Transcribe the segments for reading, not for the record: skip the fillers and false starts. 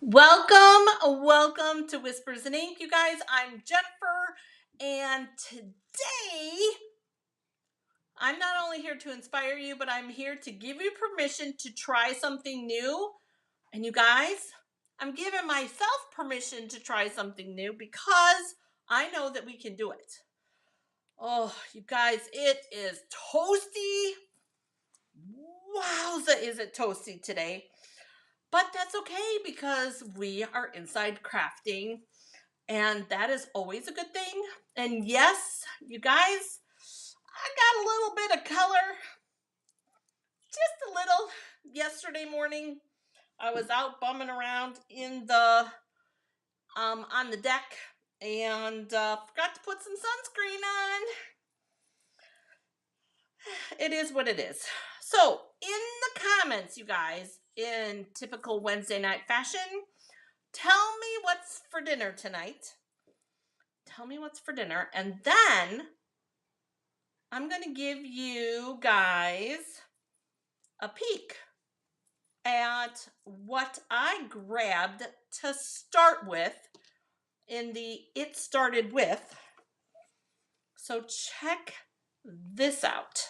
Welcome to Whispers and Ink, you guys. I'm Jennifer, and today I'm not only here to inspire you, but I'm here to give you permission to try something new. And you guys, I'm giving myself permission to try something new because I know that we can do it. Oh, you guys, it is toasty. Wowza, is it toasty today? But that's okay because we are inside crafting. And that is always a good thing. And yes, you guys, I got a little bit of color, just a little. Yesterday morning, I was out bumming around in the on the deck and forgot to put some sunscreen on. It is what it is. So, in the comments, you guys, in typical Wednesday night fashion, tell me what's for dinner tonight. Tell me what's for dinner, and then I'm going to give you guys a peek at what I grabbed to start with in the It Started With. So check this out.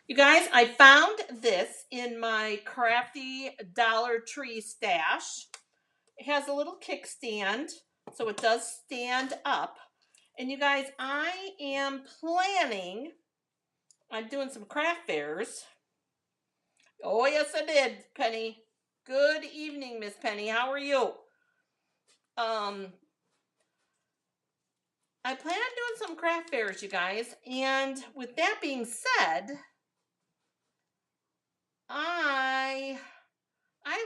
You guys, I found this in my Crafty Dollar Tree stash. It has a little kickstand, so it does stand up. And you guys, I am planning on doing some craft fairs. Oh, yes, I did, Penny. Good evening, Miss Penny. How are you? I plan on doing some craft fairs, you guys. And with that being said, I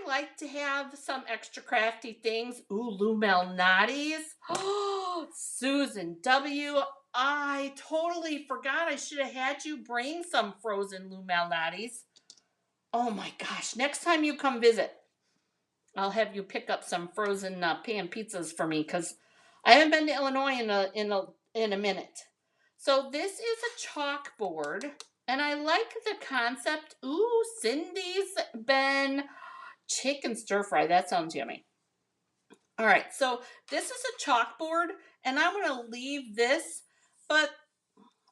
like to have some extra crafty things. Ooh, Lumel Natties. Oh, Susan W. I totally forgot. I should have had you bring some frozen Lumel Natties. Oh my gosh! Next time you come visit, I'll have you pick up some frozen pan pizzas for me because I haven't been to Illinois in a minute. So this is a chalkboard, and I like the concept. Ooh, Cindy's been chicken stir fry. That sounds yummy. All right, so this is a chalkboard, and I'm going to leave this, but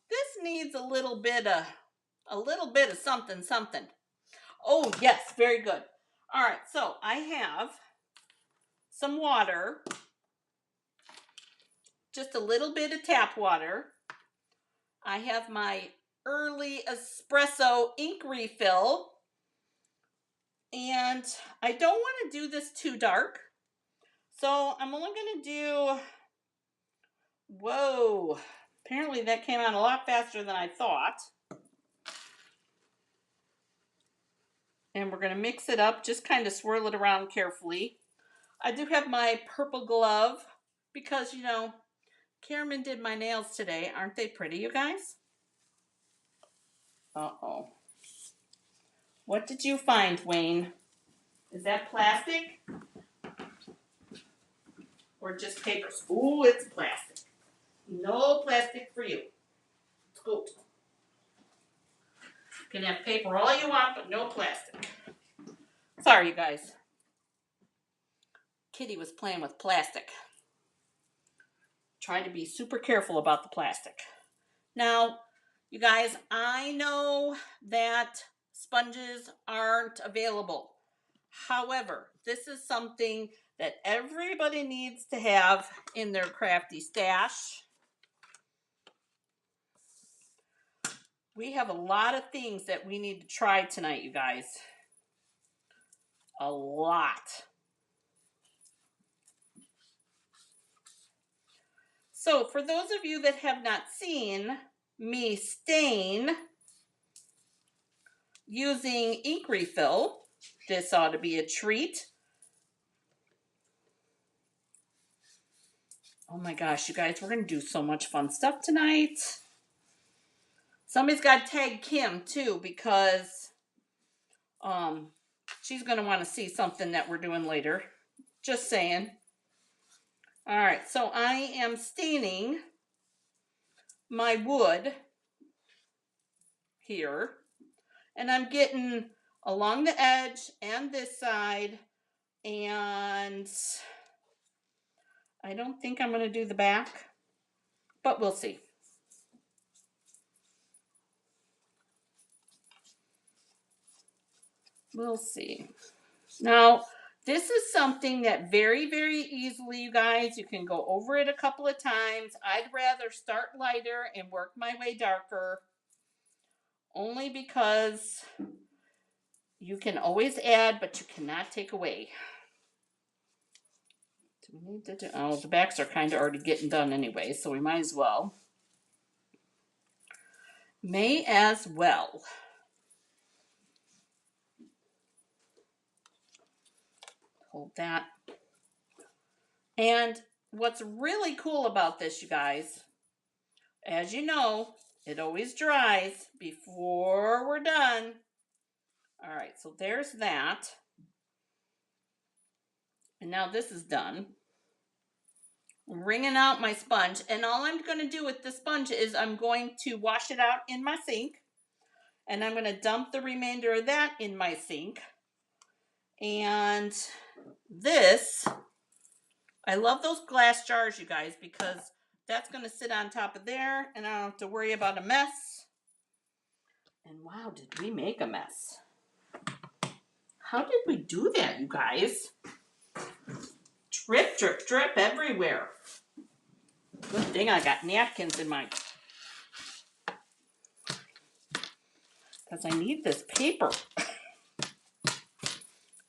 this needs a little bit of something. Oh yes, very good. All right, so I have some water, just a little bit of tap water. I have my early espresso ink refill. And I don't want to do this too dark. So I'm only going to do, whoa, apparently that came out a lot faster than I thought. And we're going to mix it up, just kind of swirl it around carefully. I do have my purple glove because, Karen did my nails today. Aren't they pretty, you guys? Uh-oh. What did you find, Wayne? Is that plastic? Or just paper? Ooh, it's plastic. No plastic for you. It's good. You can have paper all you want, but no plastic. Sorry, you guys. Kitty was playing with plastic. Trying to be super careful about the plastic. Now, you guys, I know that sponges aren't available. However, this is something that everybody needs to have in their crafty stash. We have a lot of things that we need to try tonight, you guys. A lot. So, for those of you that have not seen me stain using ink refill, this ought to be a treat. Oh my gosh, you guys, we're going to do so much fun stuff tonight. Somebody's got to tag Kim too because she's going to want to see something that we're doing later. Just saying. All right, so I am staining my wood here, and I'm getting along the edge and this side And I don't think I'm going to do the back, but we'll see. We'll see. Now, this is something that very, very easily, you guys, you can go over it a couple of times. I'd rather start lighter and work my way darker, only because you can always add, but you cannot take away. Do we need to do, oh, the backs are kind of already getting done anyway, so we might as well. May as well. Hold that. And what's really cool about this, you guys, as you know, it always dries before we're done. All right, so there's that. And now this is done. I'm wringing out my sponge, and all I'm going to do with the sponge is I'm going to wash it out in my sink, and I'm going to dump the remainder of that in my sink. And this, I love those glass jars, you guys, because that's going to sit on top of there, and I don't have to worry about a mess. And wow, did we make a mess? How did we do that, you guys? Drip, drip, drip everywhere. Good thing I got napkins in my... because I need this paper.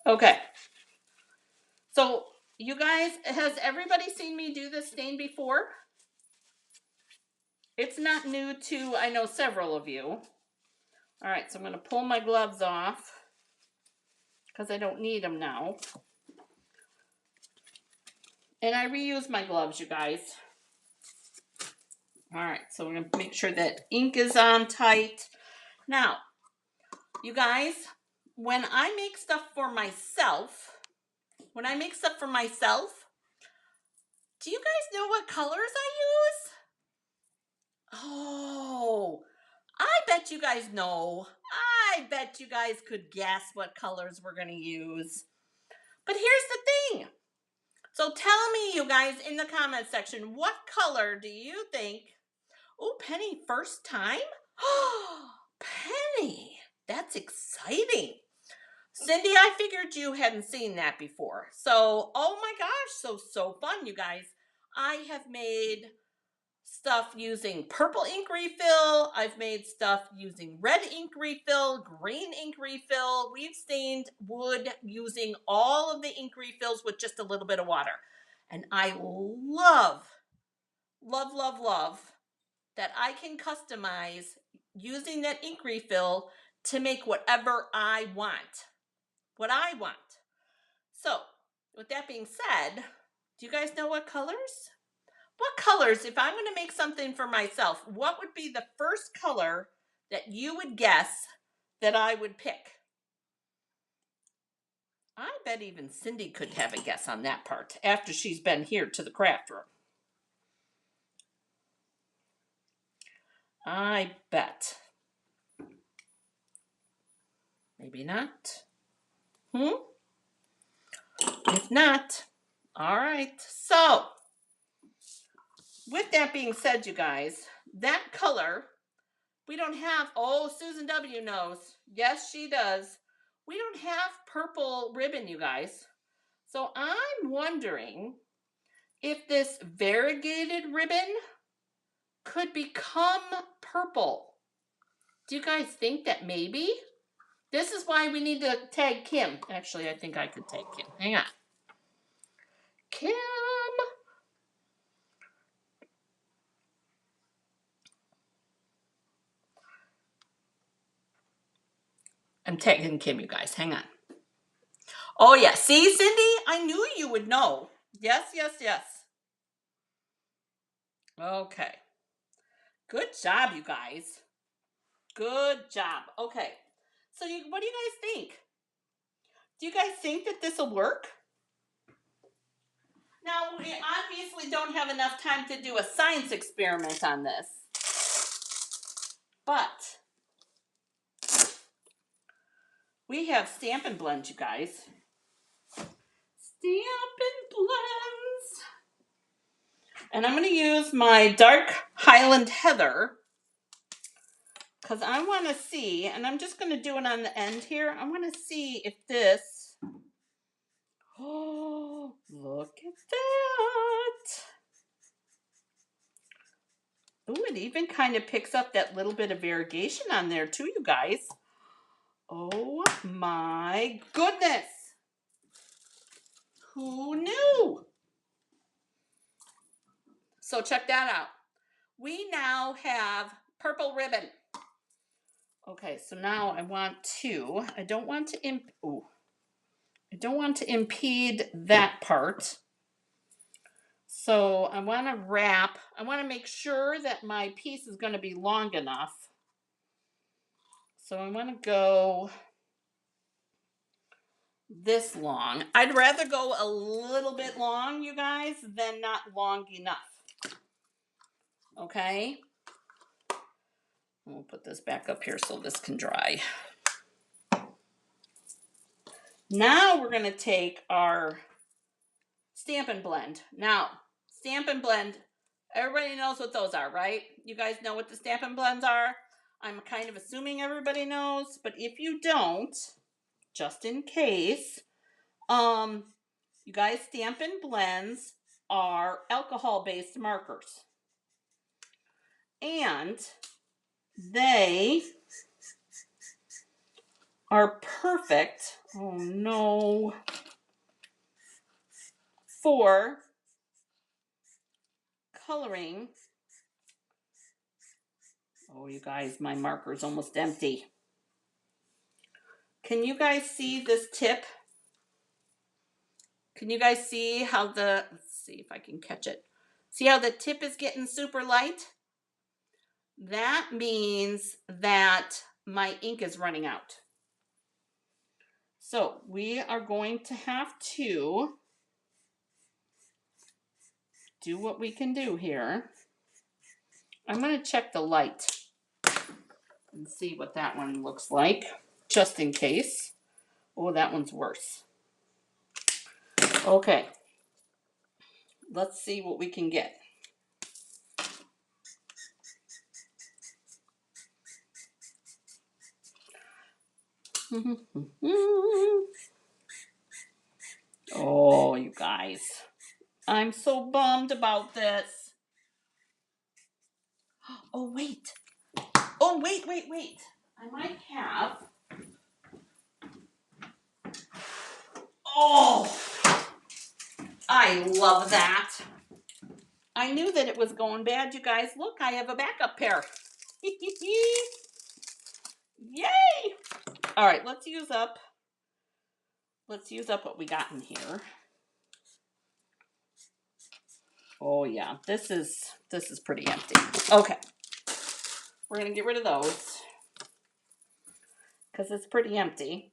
Okay. So, you guys, has everybody seen me do this stain before? It's not new to, I know, several of you. All right, so I'm going to pull my gloves off because I don't need them now. And I reuse my gloves, you guys. All right, so we're going to make sure that ink is on tight. Now, you guys, when I make stuff for myself, do you guys know what colors I use? Oh, I bet you guys know. I bet you guys could guess what colors we're going to use. But here's the thing. So tell me, you guys, in the comment section, what color do you think? Oh, Penny, first time? Oh, Penny, that's exciting. Cindy, I figured you hadn't seen that before. So, oh my gosh, so fun, you guys. I have made stuff using purple ink refill. I've made stuff using red ink refill, green ink refill. We've stained wood using all of the ink refills with just a little bit of water. And I love that I can customize using that ink refill to make whatever I want. So, with that being said, do you guys know what colors? What colors, if I'm going to make something for myself, what would be the first color that you would guess that I would pick? I bet even Cindy could have a guess on that part after she's been here to the craft room. I bet. Maybe not. If not, all right. So, with that being said, you guys, that color, we don't have, oh, Susan W. knows. Yes, she does. We don't have purple ribbon, you guys. So I'm wondering if this variegated ribbon could become purple. Do you guys think that maybe? This is why we need to tag Kim. Actually, I think I could tag Kim. Hang on. Kim. I'm tagging Kim, you guys. Hang on. Oh, yeah. See, Cindy? I knew you would know. Yes. Okay. Good job, you guys. Good job. Okay. So what do you guys think? Do you guys think that this will work? Now, we obviously don't have enough time to do a science experiment on this. But we have Stampin' Blend, you guys. Stampin' Blends. And I'm going to use my dark Highland Heather because I want to see, and I'm just going to do it on the end here. I want to see if this, oh, look at that. Oh, it even kind of picks up that little bit of variegation on there too, you guys. Oh my goodness. Who knew? So check that out. We now have purple ribbon. Okay, so now I don't want to impede that part. So I want to make sure that my piece is going to be long enough. So I want to go this long. I'd rather go a little bit long, you guys, than not long enough. Okay? We'll put this back up here so this can dry. Now we're going to take our Stampin' Blend. Now, Stampin' Blend, everybody knows what those are, right? You guys know what the Stampin' Blends are? I'm kind of assuming everybody knows, but if you don't, just in case, you guys, Stampin' Blends are alcohol-based markers. And they are perfect, oh no, for coloring. Oh, you guys, my marker's almost empty. Can you guys see this tip? Can you guys see how let's see if I can catch it. See how the tip is getting super light? That means that my ink is running out. So we are going to have to do what we can do here. I'm going to check the light and see what that one looks like, just in case. Oh, that one's worse. Okay, let's see what we can get. Oh, you guys, I'm so bummed about this. Oh, wait. Oh, wait. I might have. Oh, I love that. I knew that it was going bad, you guys. Look, I have a backup pair. Yay! All right, let's use up what we got in here. Oh yeah, this is pretty empty. Okay. We're going to get rid of those because it's pretty empty.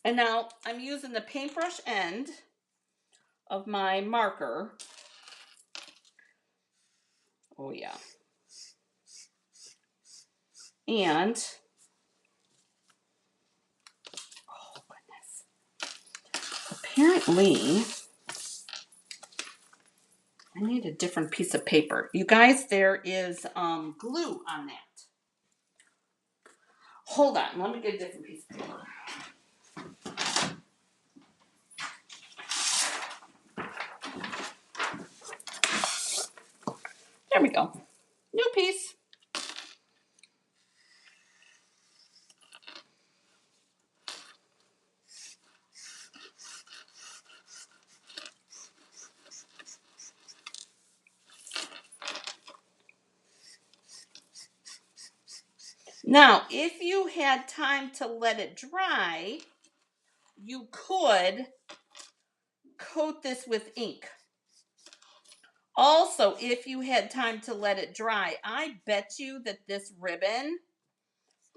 And now I'm using the paintbrush end of my marker. Oh yeah. And, oh goodness. Apparently, I need a different piece of paper. You guys, there is glue on that. Hold on, let me get a different piece of paper. There we go. New piece. Now, if you had time to let it dry, you could coat this with ink. Also, if you had time to let it dry, I bet you that this ribbon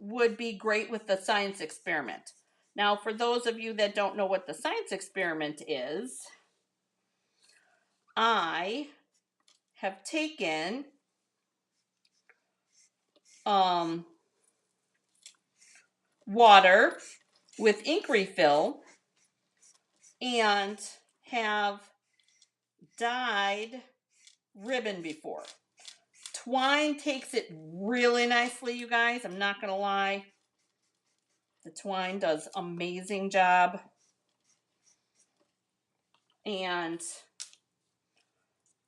would be great with the science experiment. Now, for those of you that don't know what the science experiment is, I have taken water with ink refill and have dyed ribbon before. Twine takes it really nicely, you guys. I'm not going to lie. The twine does amazing job. And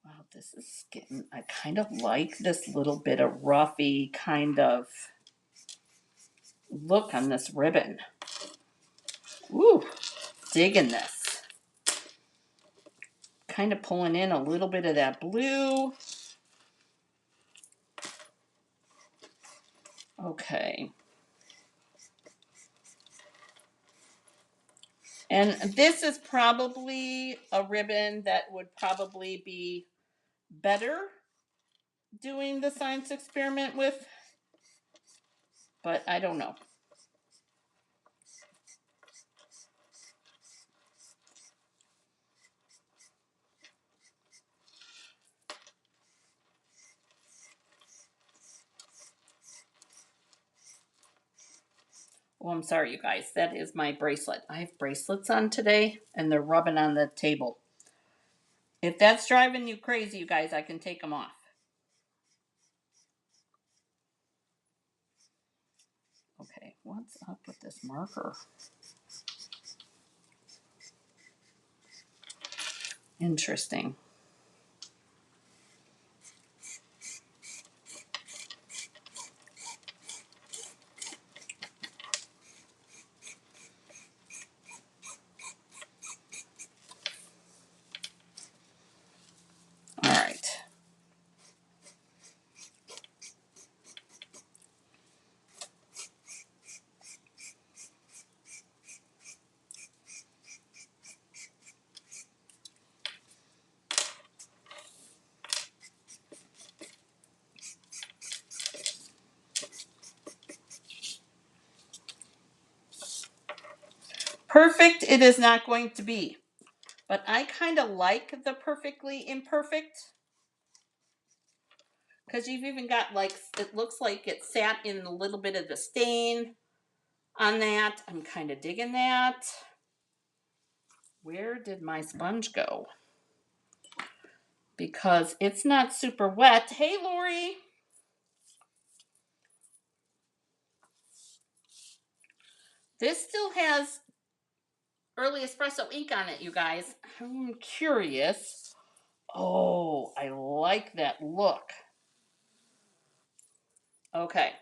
wow, this is getting, I kind of like this little bit of roughy kind of look on this ribbon. Ooh, digging this. Kind of pulling in a little bit of that blue. Okay. And this is probably a ribbon that would probably be better doing the science experiment with, but I don't know. Oh, I'm sorry, you guys. That is my bracelet. I have bracelets on today, and they're rubbing on the table. If that's driving you crazy, you guys, I can take them off. Okay, what's up with this marker? Interesting. All right. Perfect it is not going to be, but I kind of like the perfectly imperfect, because you've even got, like, it looks like it sat in a little bit of the stain on that. I'm kind of digging that. Where did my sponge go? Because it's not super wet. Hey, Lori. This still has early espresso ink on it, you guys. I'm curious. Oh, I like that look. Okay.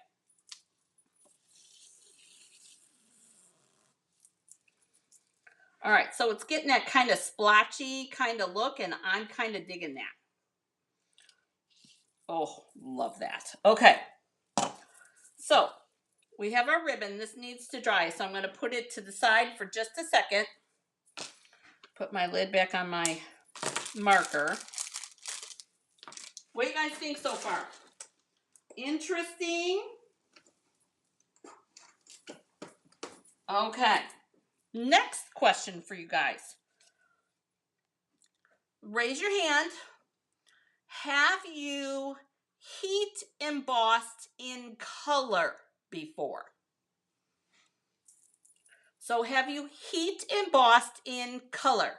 All right, so it's getting that kind of splotchy kind of look, and I'm kind of digging that. Oh, love that. Okay. So we have our ribbon. This needs to dry, so I'm going to put it to the side for just a second. Put my lid back on my marker. What do you guys think so far? Interesting. Okay. Next question for you guys. Raise your hand. Have you heat embossed in color before? So have you heat embossed in color?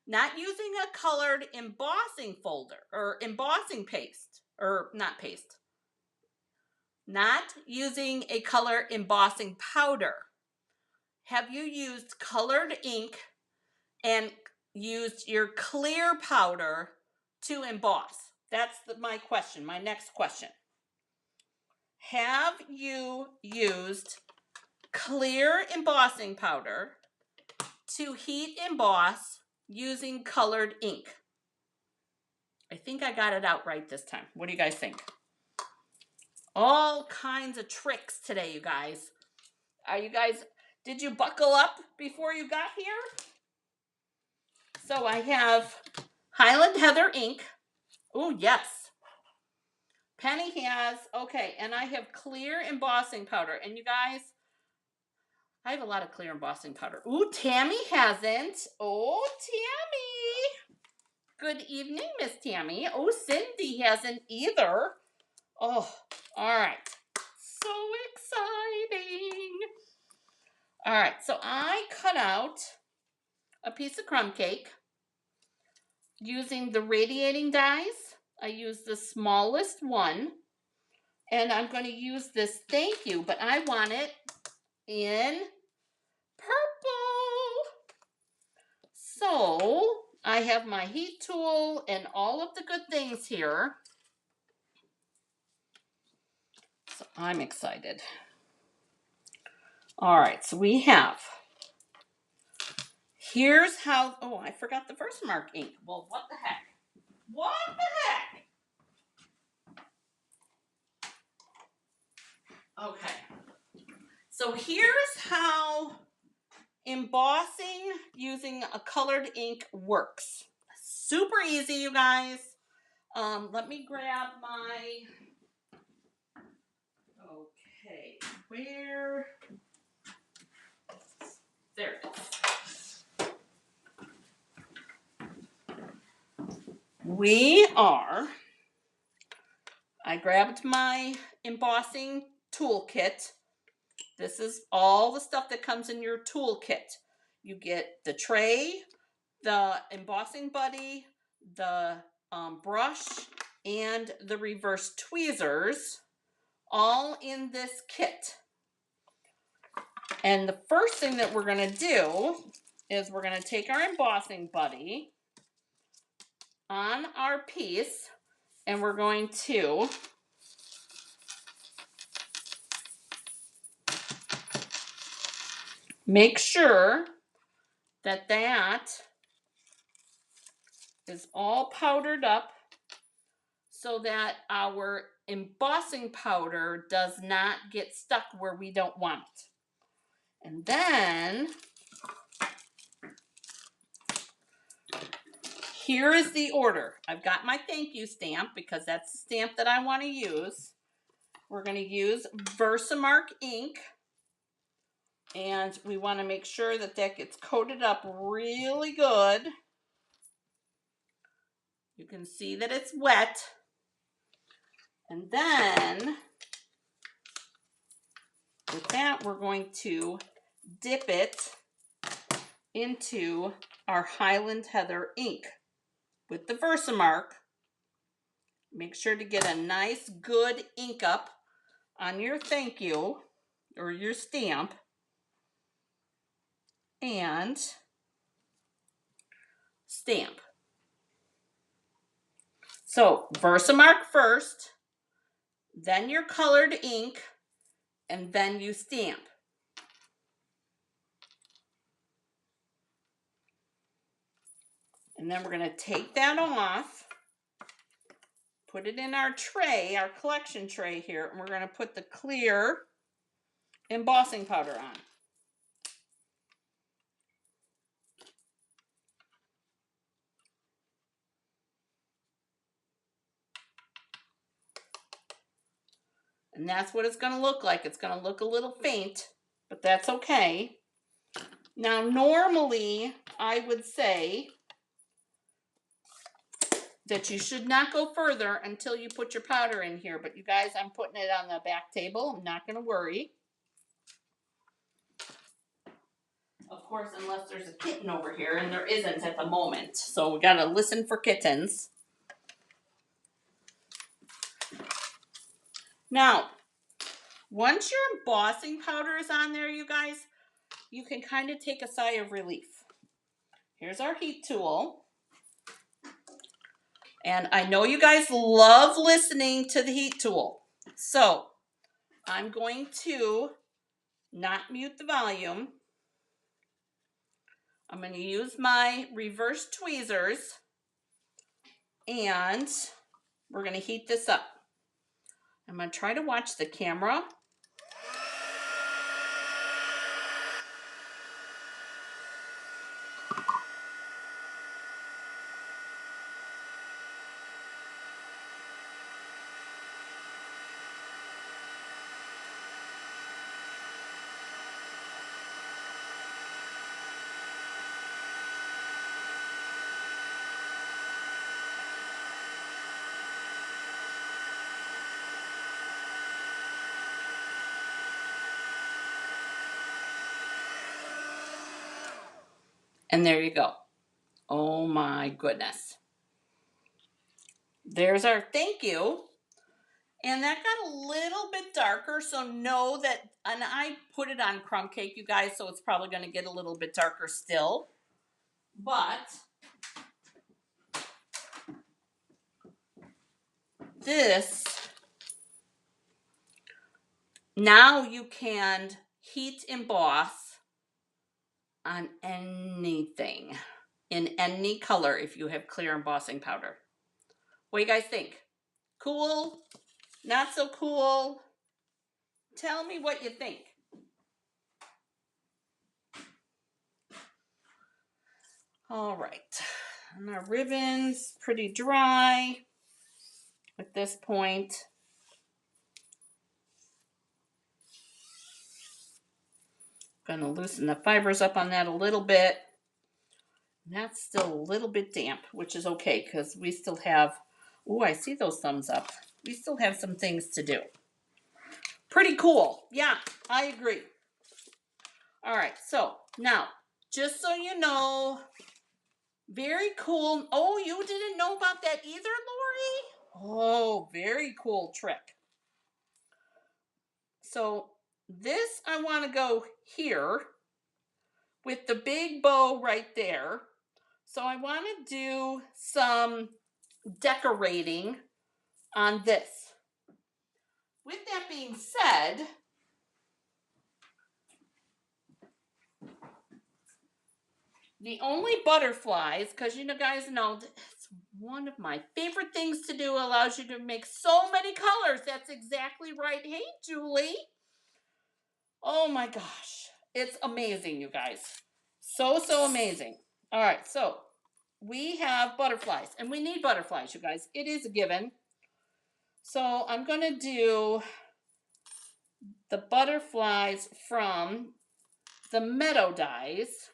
Not using a colored embossing folder or embossing paste, or not paste. Not using a color embossing powder. Have you used colored ink and used your clear powder to emboss? That's my question, my next question. Have you used clear embossing powder to heat emboss using colored ink? I think I got it out right this time. What do you guys think? All kinds of tricks today, you guys. Did you buckle up before you got here? So I have Highland Heather ink. Oh, yes. Penny has, okay, and I have clear embossing powder. And you guys, I have a lot of clear embossing powder. Ooh, Tammy hasn't. Oh, Tammy. Good evening, Miss Tammy. Oh, Cindy hasn't either. Oh, all right. So exciting. All right, so I cut out a piece of crumb cake. using the radiating dies. I use the smallest one. And I'm going to use this thank you, but I want it in purple. So I have my heat tool and all of the good things here. So I'm excited. All right, so we have, here's how, oh, I forgot the Versamark ink. Well, what the heck? What the heck? Okay. So here's how embossing using a colored ink works. Super easy, you guys. Let me grab my, okay, where, there it is. I grabbed my embossing toolkit. This is all the stuff that comes in your toolkit. You get the tray, the embossing buddy, the brush, and the reverse tweezers, all in this kit. And the first thing that we're going to do is we're going to take our embossing buddy on our piece, and we're going to make sure that that is all powdered up so that our embossing powder does not get stuck where we don't want it. And then here is the order. I've got my thank you stamp because that's the stamp that I want to use. We're going to use Versamark ink. And we want to make sure that that gets coated up really good. You can see that it's wet. And then with that, we're going to dip it into our Highland Heather ink with the Versamark. Make sure to get a nice good ink up on your thank you or your stamp. And stamp. So Versamark first, then your colored ink, and then you stamp. And then we're going to take that off, put it in our tray, our collection tray here, and we're going to put the clear embossing powder on. And that's what it's going to look like. It's going to look a little faint, but that's okay. Now, normally, I would say that you should not go further until you put your powder in here. But you guys, I'm putting it on the back table. I'm not going to worry. Of course, unless there's a kitten over here, and there isn't at the moment. So we got to listen for kittens. Now, once your embossing powder is on there, you guys, you can kind of take a sigh of relief. Here's our heat tool. And I know you guys love listening to the heat tool. So I'm going to not mute the volume. I'm going to use my reverse tweezers. And we're going to heat this up. I'm going to try to watch the camera. And there you go. Oh my goodness. There's our thank you. And that got a little bit darker, so know that, and I put it on crumb cake, you guys, so it's probably going to get a little bit darker still. But this, now you can heat emboss on anything in any color if you have clear embossing powder. What do you guys think? Cool? Not so cool? Tell me what you think. All right, and our ribbon's pretty dry at this point. Gonna loosen the fibers up on that a little bit. And that's still a little bit damp, which is okay because we still have, oh, I see those thumbs up. We still have some things to do. Pretty cool. Yeah, I agree. All right, so now, just so you know, very cool. Oh, you didn't know about that either, Lori? Oh, very cool trick. So this, I want to go here with the big bow right there. So I want to do some decorating on this. With that being said, the only butterflies, because you guys know it's one of my favorite things to do, allows you to make so many colors. That's exactly right. Hey, Julie. Oh my gosh. It's amazing, you guys. So amazing. All right, so we have butterflies, and we need butterflies, you guys. It is a given. So I'm going to do the butterflies from the Meadow dies.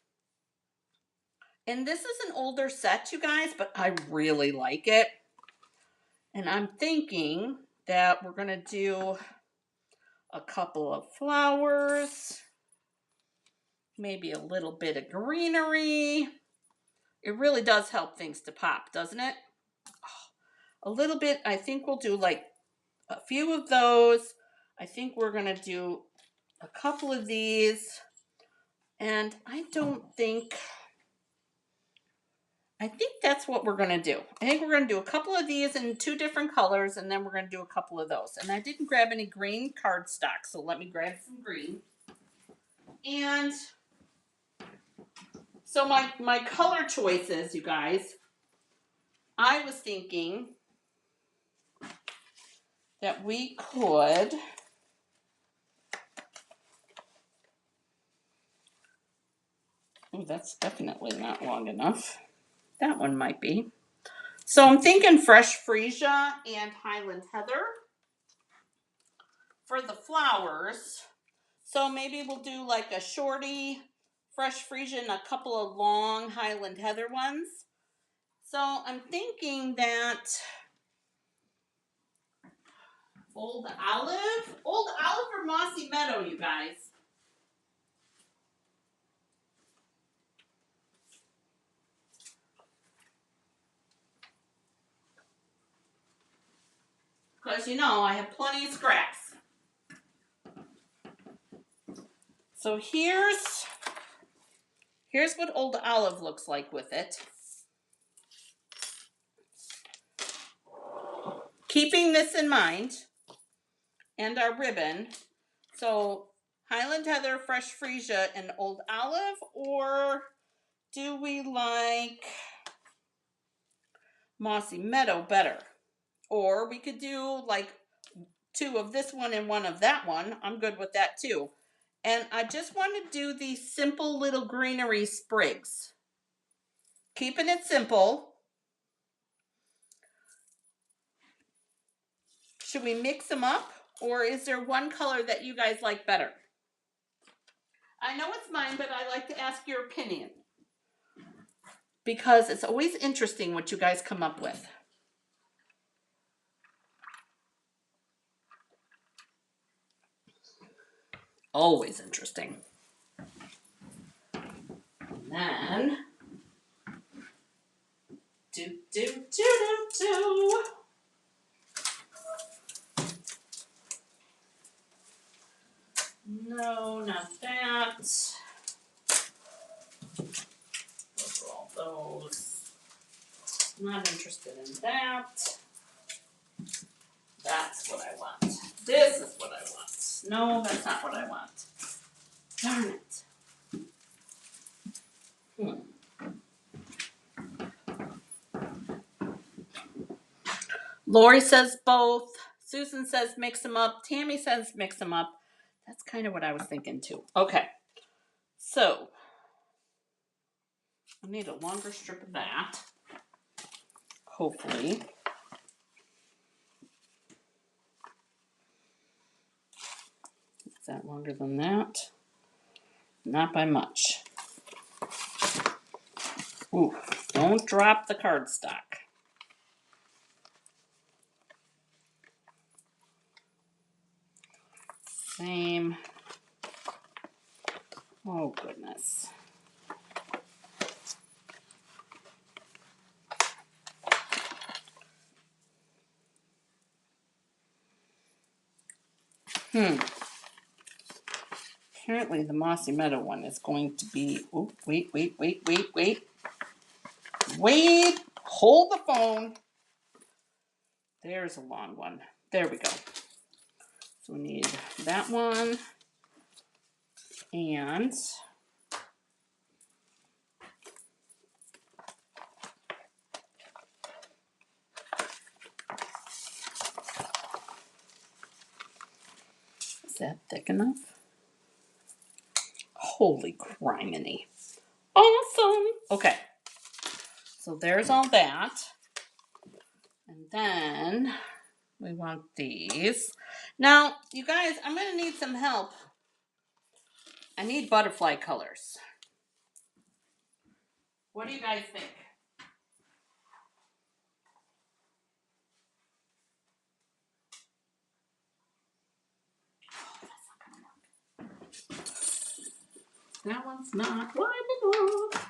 And this is an older set, you guys, but I really like it. And I'm thinking that we're going to do a couple of flowers, maybe a little bit of greenery. It really does help things to pop, doesn't it? A little bit, I think we'll do like a few of those. I think we're going to do a couple of these. And I think that's what we're going to do. I think we're going to do a couple of these in 2 different colors, and then we're going to do a couple of those. And I didn't grab any green cardstock, so let me grab some green. And so my color choices, you guys, I was thinking that we could oh, that's definitely not long enough. That one might be. So I'm thinking fresh freesia and Highland heather for the flowers. So maybe we'll do like a shorty fresh freesia and a couple of long Highland heather ones. So I'm thinking that old olive or mossy meadow, you guys. Because I have plenty of scraps. So here's what old olive looks like with it. Keeping this in mind, and our ribbon. So Highland heather, fresh freesia, and old olive, or do we like mossy meadow better? Or we could do like 2 of this one and 1 of that one. I'm good with that too. And I just want to do these simple little greenery sprigs. Keeping it simple. Should we mix them up? Or is there one color that you guys like better? I know it's mine, but I like to ask your opinion. Because it's always interesting what you guys come up with. Always interesting. And then, do. Those are all those. Not interested in that. That's what I want. This is what I want. No, that's not what I want. Darn it. Lori says both. Susan says mix them up. Tammy says mix them up. That's kind of what I was thinking too. Okay. So, I need a longer strip of that. Hopefully. Is that longer than that? Not by much. Ooh, don't drop the cardstock. Same. Oh, goodness. Apparently the Mossy Meadow one is going to be, oh, wait. Hold the phone. There's a long one. There we go. So we need that one. And is that thick enough? Holy criminy. Awesome. Okay. So there's all that. And then we want these. Now, you guys, I'm going to need some help. I need butterfly colors. What do you guys think? That one's not wide enough.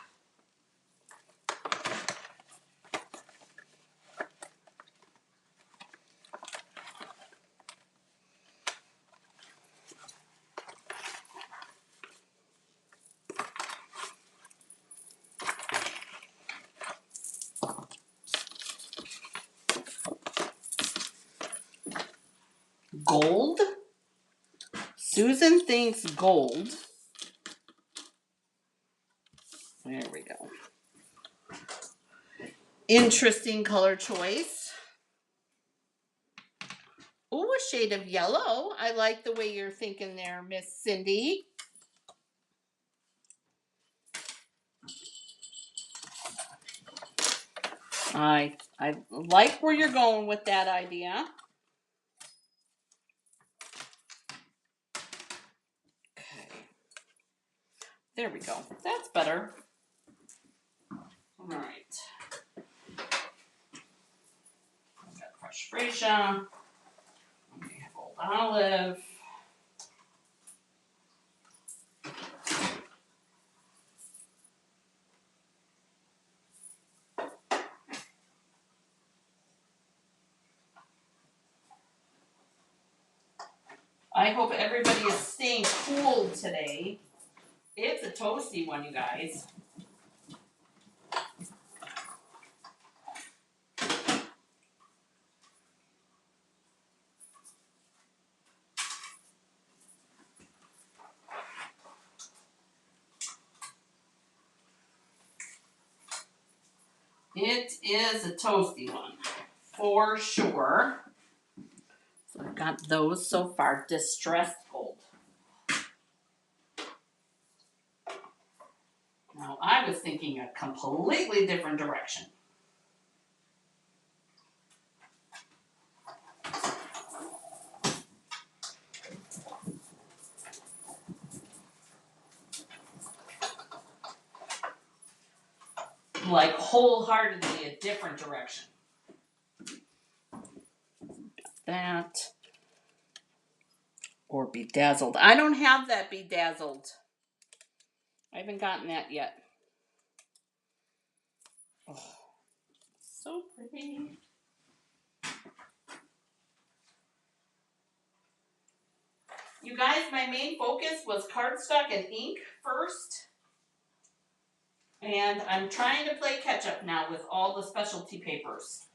Gold? Susan thinks gold. There we go. Interesting color choice. Ooh, a shade of yellow. I like the way you're thinking there, Miss Cindy. I like where you're going with that idea. Okay. There we go. That's better. All right. I've got crushed freesia. We have old olive. I hope everybody is staying cool today. It's a toasty one, you guys. It is a toasty one, for sure. So I've got those so far. Distressed gold. Now, I was thinking a completely different direction. Like wholeheartedly a different direction. That. Or bedazzled. I don't have that bedazzled. I haven't gotten that yet. Oh, so pretty. You guys, my main focus was cardstock and ink first. And I'm trying to play catch up now with all the specialty papers.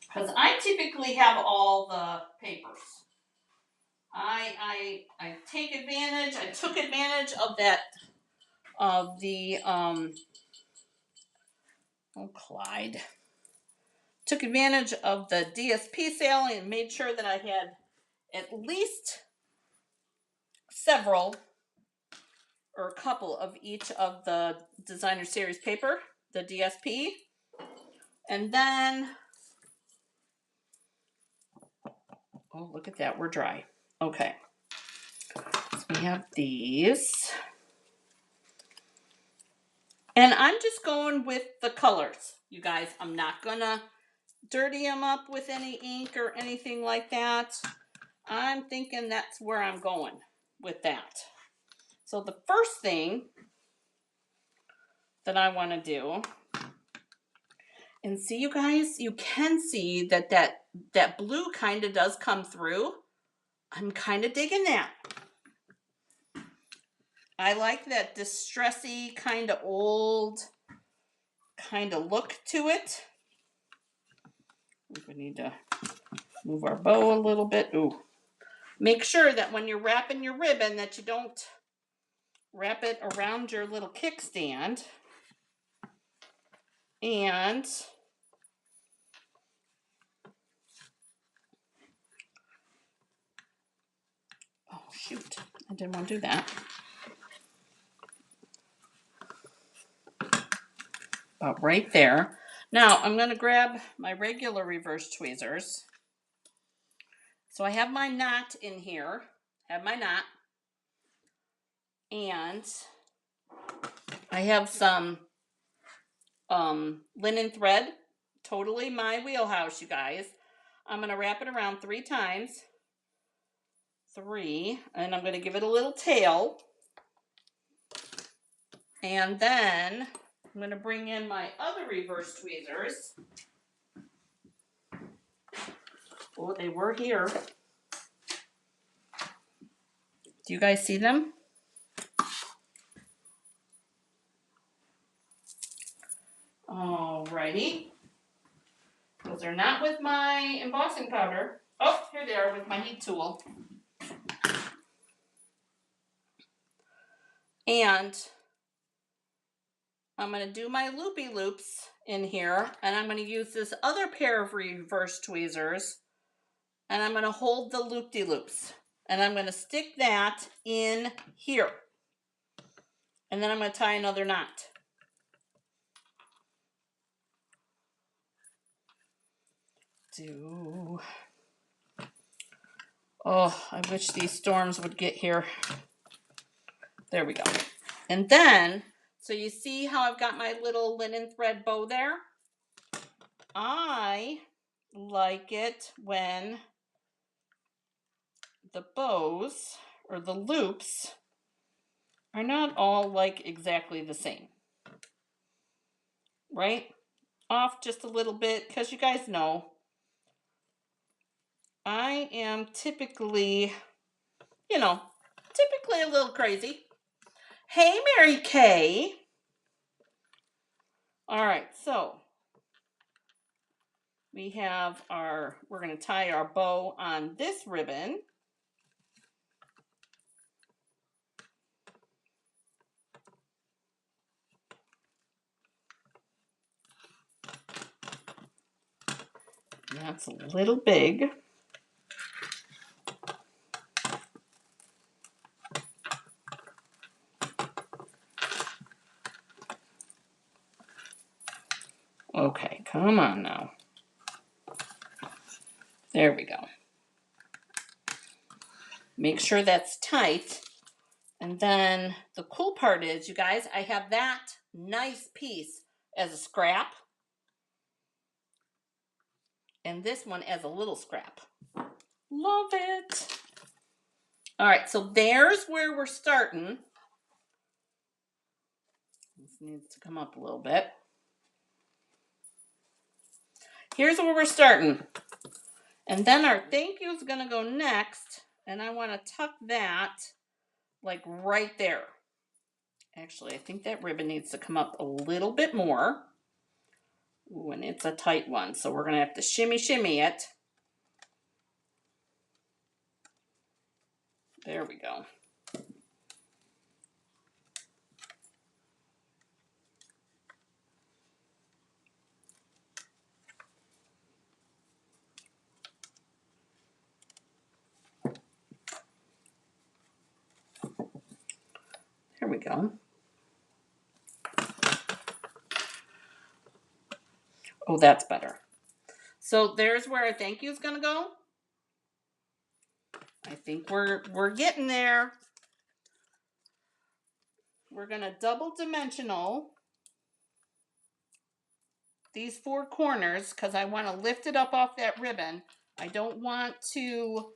Because I typically have all the papers. I took advantage of that, of the, Clyde. Took advantage of the DSP sale and made sure that I had at least several or a couple of each of the designer series paper, the DSP. And then, oh, look at that, we're dry. Okay, so we have these. And I'm just going with the colors, you guys. I'm not gonna dirty them up with any ink or anything like that. I'm thinking that's where I'm going with that. So the first thing that I want to do, and see, you guys, you can see that blue kind of does come through. I'm kind of digging that. I like that distressy kind of old kind of look to it. We need to move our bow a little bit. Ooh. Make sure that when you're wrapping your ribbon that you don't wrap it around your little kickstand. And oh shoot, I didn't want to do that. About right there. Now I'm going to grab my regular reverse tweezers. So I have my knot in here. Have my knot. And I have some linen thread. Totally my wheelhouse, you guys. I'm going to wrap it around 3 times. 3. And I'm going to give it a little tail. And then I'm going to bring in my other reverse tweezers. Oh, they were here. Do you guys see them? Alrighty. Because they're not with my embossing powder. Oh, here they are with my heat tool. And I'm going to do my loopy loops in here. And I'm going to use this other pair of reverse tweezers. And I'm going to hold the loop-de-loops. And I'm going to stick that in here. And then I'm going to tie another knot. Oh, I wish these storms would get here. There we go. And then, so you see how I've got my little linen thread bow there? I like it when the bows or the loops are not all like exactly the same. Right? Off just a little bit, because you guys know I am typically a little crazy. Hey, Mary Kay. All right, so we have we're going to tie our bow on this ribbon. That's a little big. Okay, come on now. There we go. Make sure that's tight. And then the cool part is, you guys, I have that nice piece as a scrap. And this one as a little scrap. Love it. All right, so there's where we're starting. This needs to come up a little bit. Here's where we're starting. And then our thank you is going to go next. And I want to tuck that like right there. Actually, I think that ribbon needs to come up a little bit more. Ooh, and it's a tight one, so we're going to have to shimmy it. There we go. There we go. Oh, that's better. So there's where our thank you is going to go. I think we're getting there. We're going to double dimensional these four corners because I want to lift it up off that ribbon. I don't want to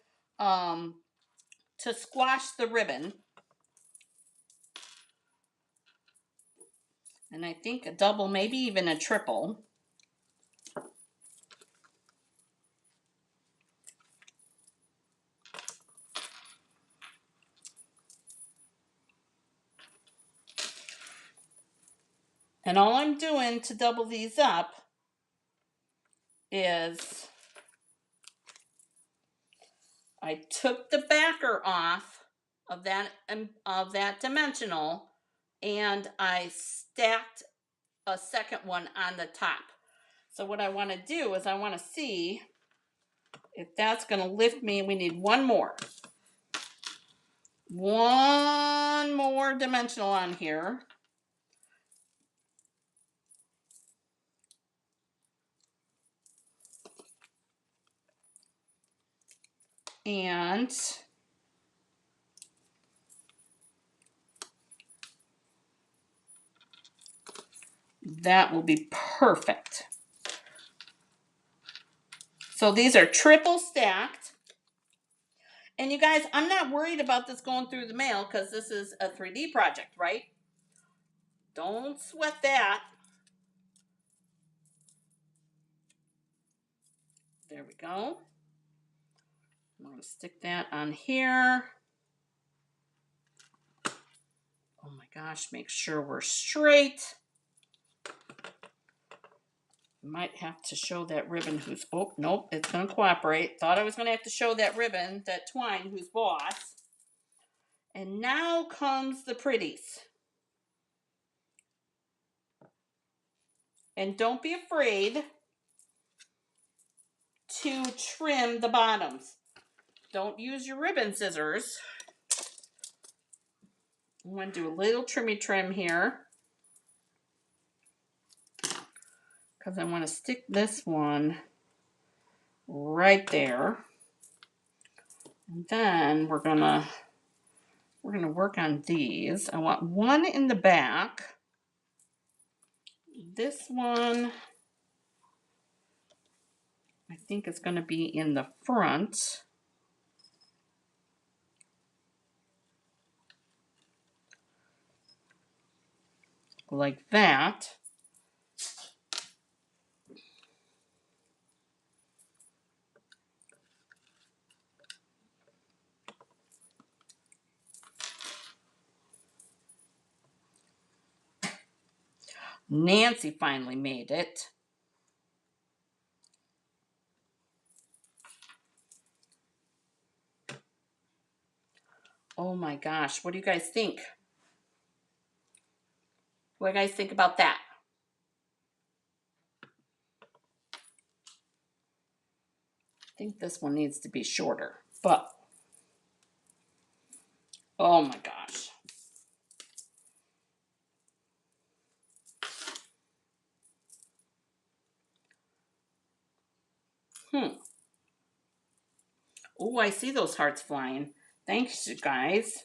squash the ribbon. And I think a double, maybe even a triple. And all I'm doing to double these up is I took the backer off of that dimensional and I stacked a second one on the top. So what I want to do is I want to see if that's going to lift me. We need one more. One more dimensional on here. And that will be perfect. So these are triple stacked. And you guys, I'm not worried about this going through the mail because this is a 3D project, right? Don't sweat that. There we go. I'm going to stick that on here. Oh my gosh, make sure we're straight. Might have to show that ribbon who's, oh, nope, it's going to cooperate. Thought I was going to have to show that ribbon, that twine, who's boss. And now comes the pretties. And don't be afraid to trim the bottoms. Don't use your ribbon scissors. I'm going to do a little trimmy trim here. Because I want to stick this one right there. And then we're gonna work on these. I want one in the back. This one, I think it's gonna be in the front. Like that. Nancy finally made it. Oh my gosh, what do you guys think? What do you guys think about that? I think this one needs to be shorter, but oh my gosh. Oh, I see those hearts flying. Thanks, you guys.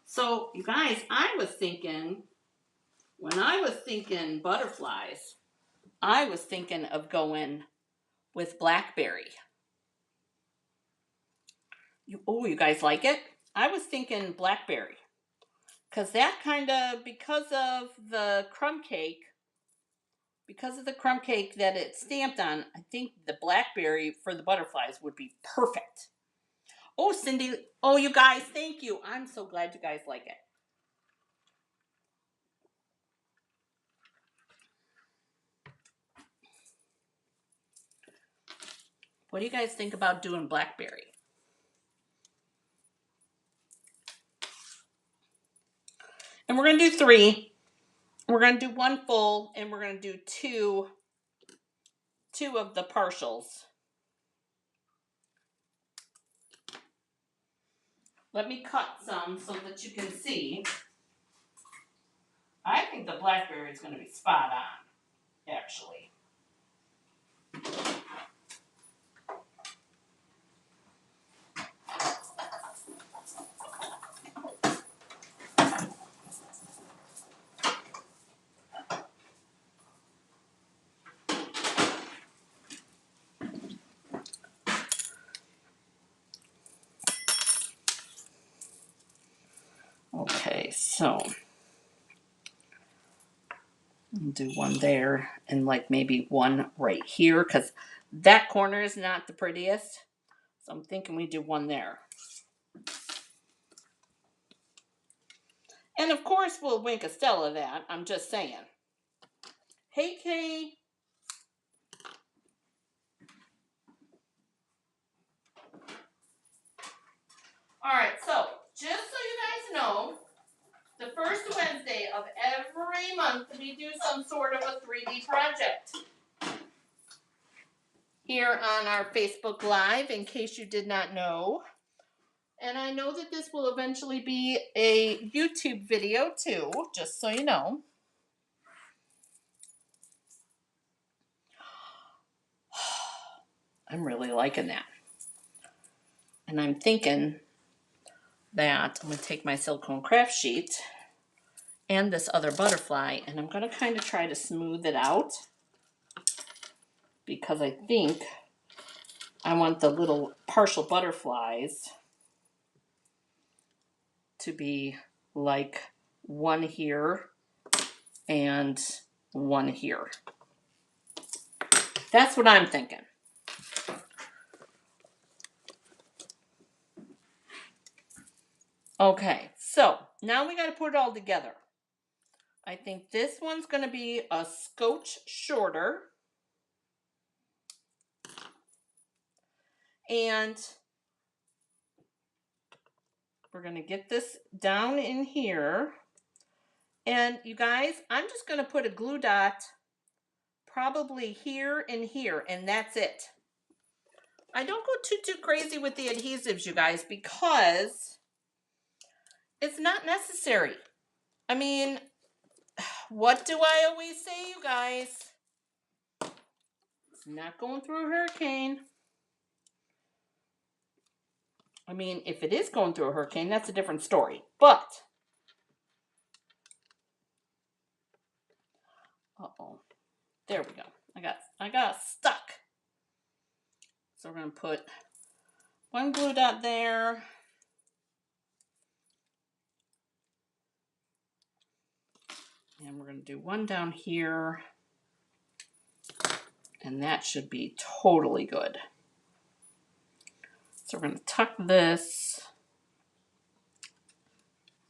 So, you guys, I was thinking When I was thinking butterflies, I was thinking of going with blackberry. You guys like it? I was thinking blackberry. Because that kind of, because of the crumb cake that it's stamped on, I think the blackberry for the butterflies would be perfect. Oh, Cindy, oh, you guys, thank you. I'm so glad you guys like it. What do you guys think about doing blackberry? And we're going to do 3. We're going to do 1 full, and we're going to do two of the partials. Let me cut some so that you can see. I think the blackberry is going to be spot on, actually. Okay, so I'll do 1 there and like maybe 1 right here because that corner is not the prettiest. So I'm thinking we do 1 there. And of course we'll wink a Stella that. I'm just saying. Hey, Kay. All right, so just so you guys know, the first Wednesday of every month we do some sort of a 3D project here on our Facebook Live, in case you did not know. And I know that this will eventually be a YouTube video too, just so you know. I'm really liking that. And I'm thinking that I'm going to take my silicone craft sheet and this other butterfly, and I'm going to kind of try to smooth it out because I think I want the little partial butterflies to be like 1 here and 1 here. That's what I'm thinking. Okay, so now we got to put it all together. I think this one's going to be a scotch shorter. And we're going to get this down in here. And you guys, I'm just going to put a glue dot probably here and here, and that's it. I don't go too crazy with the adhesives, you guys, because it's not necessary. I mean, what do I always say, you guys? It's not going through a hurricane. I mean, if it is going through a hurricane, that's a different story. But, uh-oh, there we go. I got stuck. So we're going to put 1 glue dot there. And we're going to do 1 down here. And that should be totally good. So we're going to tuck this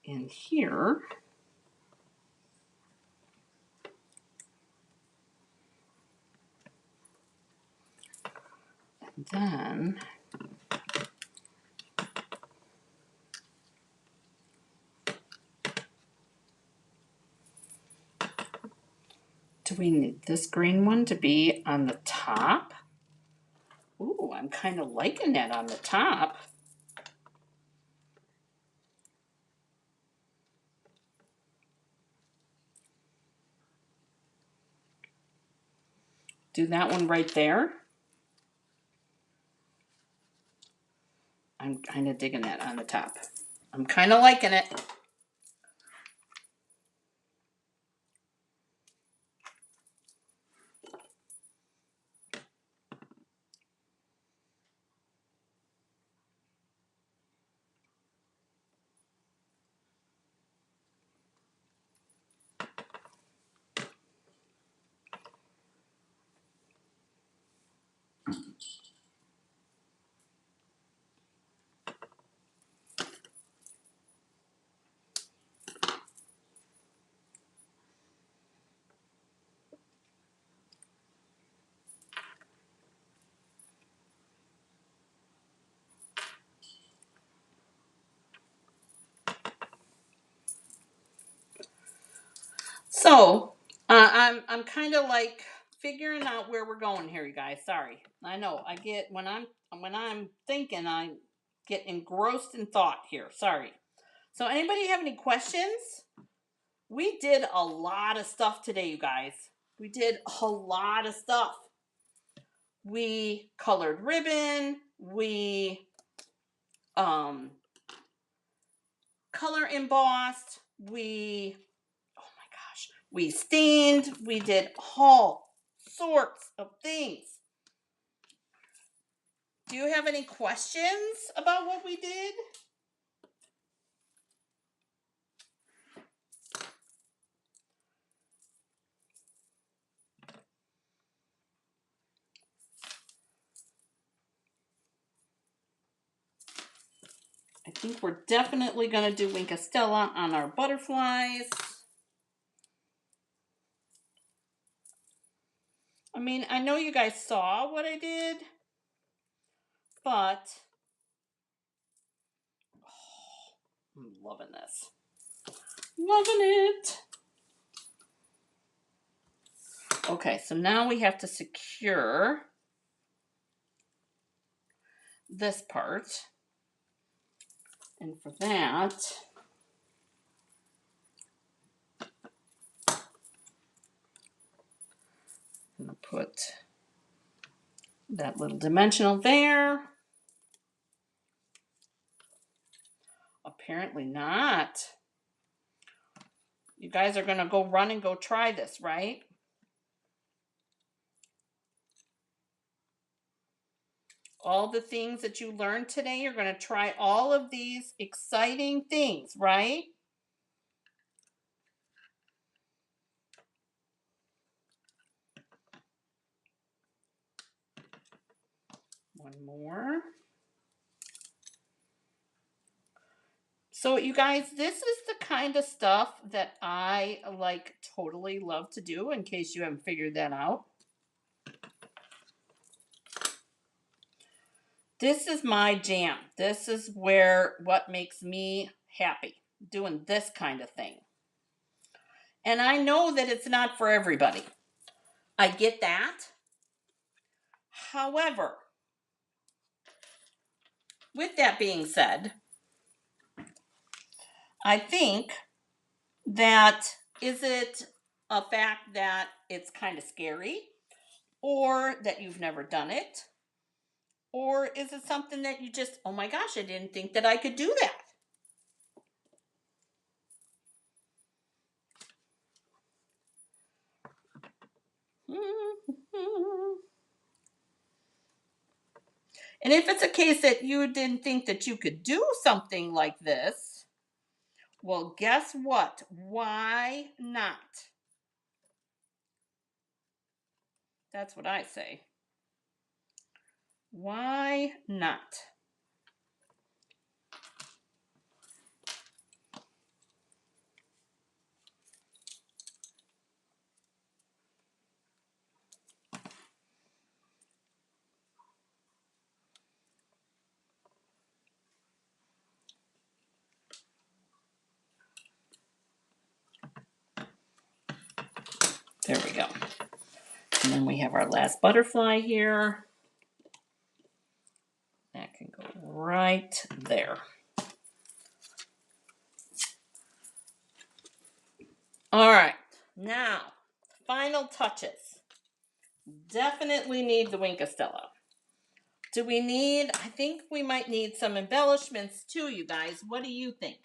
in here. And then do we need this green one to be on the top? Ooh, I'm kind of liking that on the top. Do that one right there. I'm kind of digging that on the top. I'm kind of liking it. So I'm kind of like figuring out where we're going here, you guys. Sorry, I know I get when I'm thinking, I get engrossed in thought here. Sorry. So anybody have any questions? We did a lot of stuff today, you guys. We did a lot of stuff. We colored ribbon. We color embossed. We, oh my gosh, we stained. We did all sorts of things. Do you have any questions about what we did? I think we're definitely going to do Wink Estella on our butterflies. I mean, I know you guys saw what I did, but oh, I'm loving this. Loving it. Okay, so now we have to secure this part. And for that, I'm going to put that little dimensional there. Apparently not. You guys are going to go run and go try this, right? All the things that you learned today, you're going to try all of these exciting things, right? One more. So you guys, this is the kind of stuff that I like totally love to do, in case you haven't figured that out. This is my jam. This is what makes me happy, doing this kind of thing. And I know that it's not for everybody. I get that. However, with that being said, I think that, is it a fact that it's kind of scary, or that you've never done it? Or is it something that you just, oh my gosh, I didn't think that I could do that? And if it's a case that you didn't think that you could do something like this, well, guess what? Why not? That's what I say. Why not? There we go. And then we have our last butterfly here. That can go right there. All right, now, final touches. Definitely need the Wink Estella. Do we need, I think we might need some embellishments too, you guys. What do you think?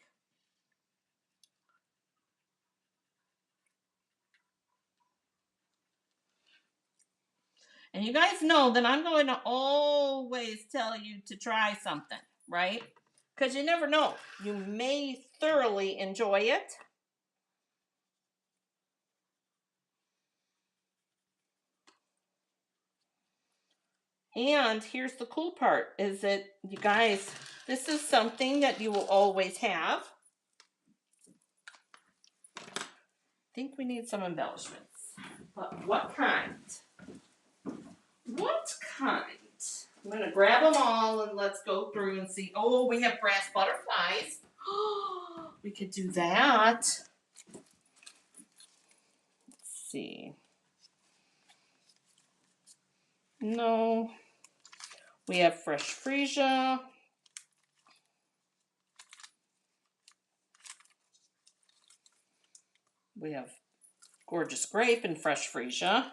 And you guys know that I'm going to always tell you to try something, right? Because you never know. You may thoroughly enjoy it. And here's the cool part is that, you guys, this is something that you will always have. I think we need some embellishments. But what kind? What kind? I'm going to grab them all and let's go through and see. Oh, we have brass butterflies. We could do that. Let's see. No. We have fresh freesia. We have gorgeous grape and fresh freesia.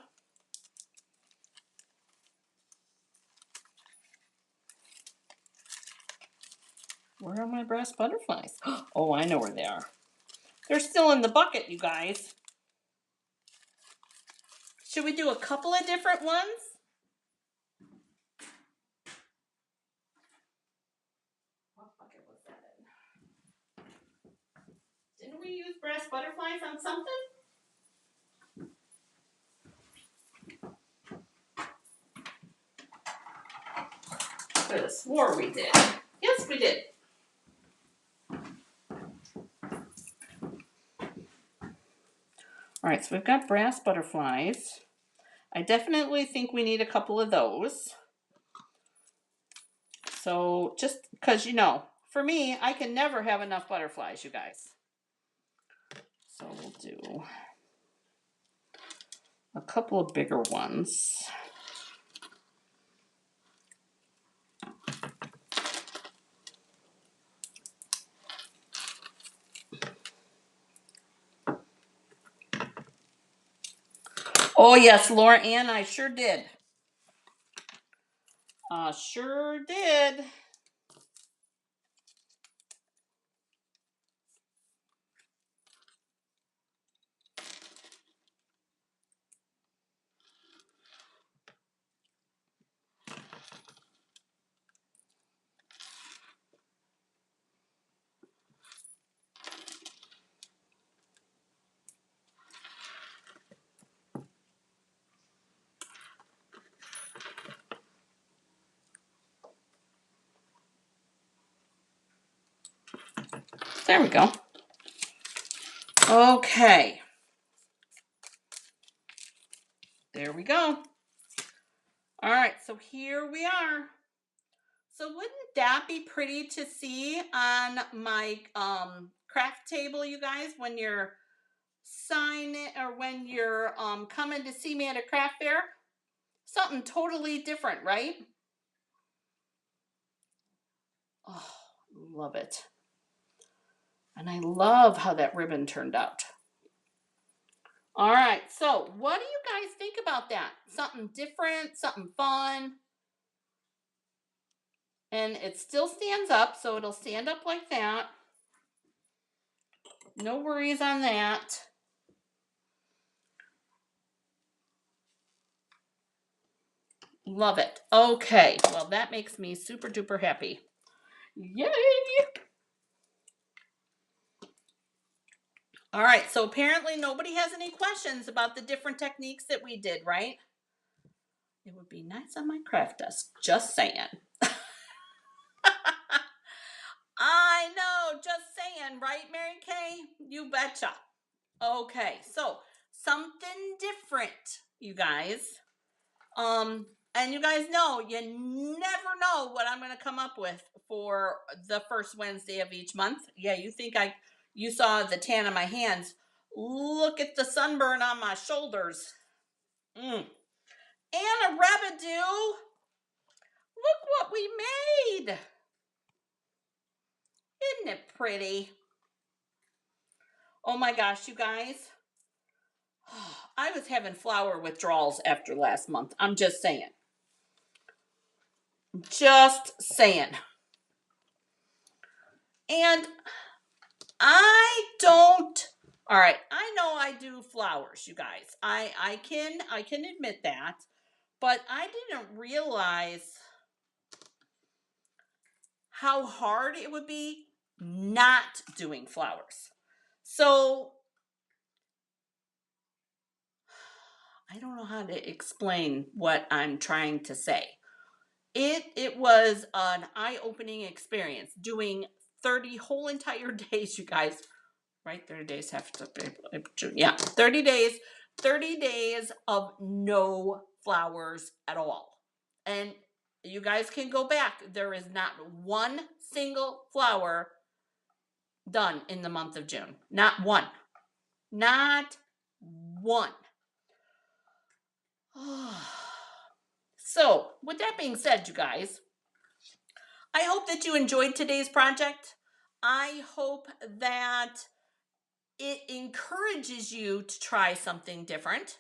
Where are my brass butterflies? Oh, I know where they are. They're still in the bucket, you guys. Should we do a couple of different ones? What bucket was that in? Didn't we use brass butterflies on something? I could have swore we did. Yes, we did. All right, so we've got brass butterflies. I definitely think we need a couple of those. So just because, for me, I can never have enough butterflies, you guys. So we'll do a couple of bigger ones. Oh, yes, Laura Ann, I sure did. Sure did. There we go. Okay. There we go. All right, so here we are. So wouldn't that be pretty to see on my craft table, you guys, when you're signing or when you're coming to see me at a craft fair? Something totally different, right? Oh, love it. And I love how that ribbon turned out. All right, so what do you guys think about that? Something different, something fun. And it still stands up, so it'll stand up like that. No worries on that. Love it. Okay, well, that makes me super duper happy. Yay! All right, so apparently nobody has any questions about the different techniques that we did, right? It would be nice on my craft desk, just saying. I know, just saying, right, Mary Kay? You betcha. Okay, so something different, you guys. And you guys know, you never know what I'm going to come up with for the first Wednesday of each month. Yeah, you saw the tan on my hands. Look at the sunburn on my shoulders. And a rabbit-doo. Look what we made. Isn't it pretty? Oh my gosh, you guys. I was having flower withdrawals after last month. I'm just saying. Just saying. And I don't. All right, I know I do flowers, you guys. I can admit that, but I didn't realize how hard it would be not doing flowers. So I don't know how to explain what I'm trying to say. It was an eye-opening experience doing 30 whole entire days, you guys. Right? 30 days have to be, yeah, 30 days, 30 days of no flowers at all. And you guys can go back. There is not one single flower done in the month of June. Not one. Not one. So, with that being said, you guys, I hope that you enjoyed today's project. I hope that it encourages you to try something different.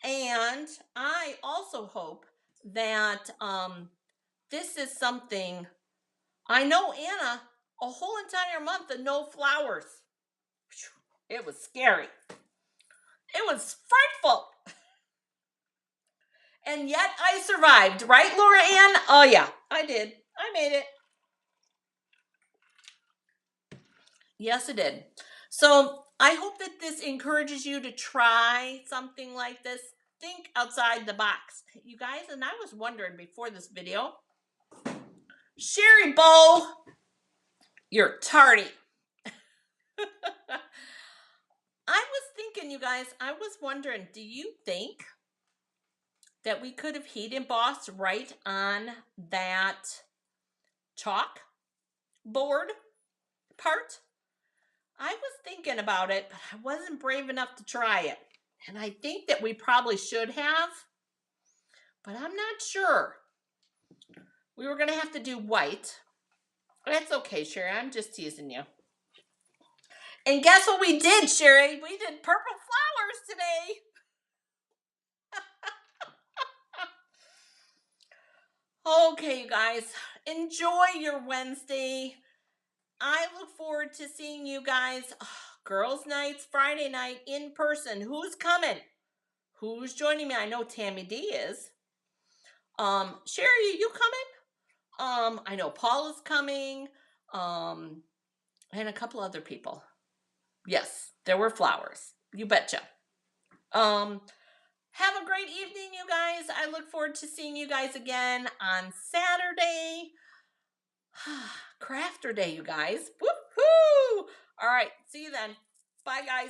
And I also hope that this is something. I know Anna, a whole entire month of no flowers. It was scary. It was frightful. And yet I survived, right, Laura Ann? Oh, yeah, I did. I made it. Yes, it did. So I hope that this encourages you to try something like this. Think outside the box. You guys, and I was wondering before this video, Sherry Bow, you're tardy. I was thinking, you guys, I was wondering, do you think that we could have heat embossed right on that chalk board part? I was thinking about it, but I wasn't brave enough to try it. And I think that we probably should have, but I'm not sure. We were going to have to do white. That's okay, Sherry. I'm just teasing you. And guess what we did, Sherry? We did purple flowers today. Okay, you guys. Enjoy your Wednesday. I look forward to seeing you guys. Girls' nights, Friday night, in person. Who's coming? Who's joining me? I know Tammy D is. Sherry, are you coming? I know Paul is coming. And a couple other people. Yes, there were flowers. You betcha. Have a great evening, you guys. I look forward to seeing you guys again on Saturday. Crafter Day, you guys. Woohoo! All right, see you then. Bye, guys.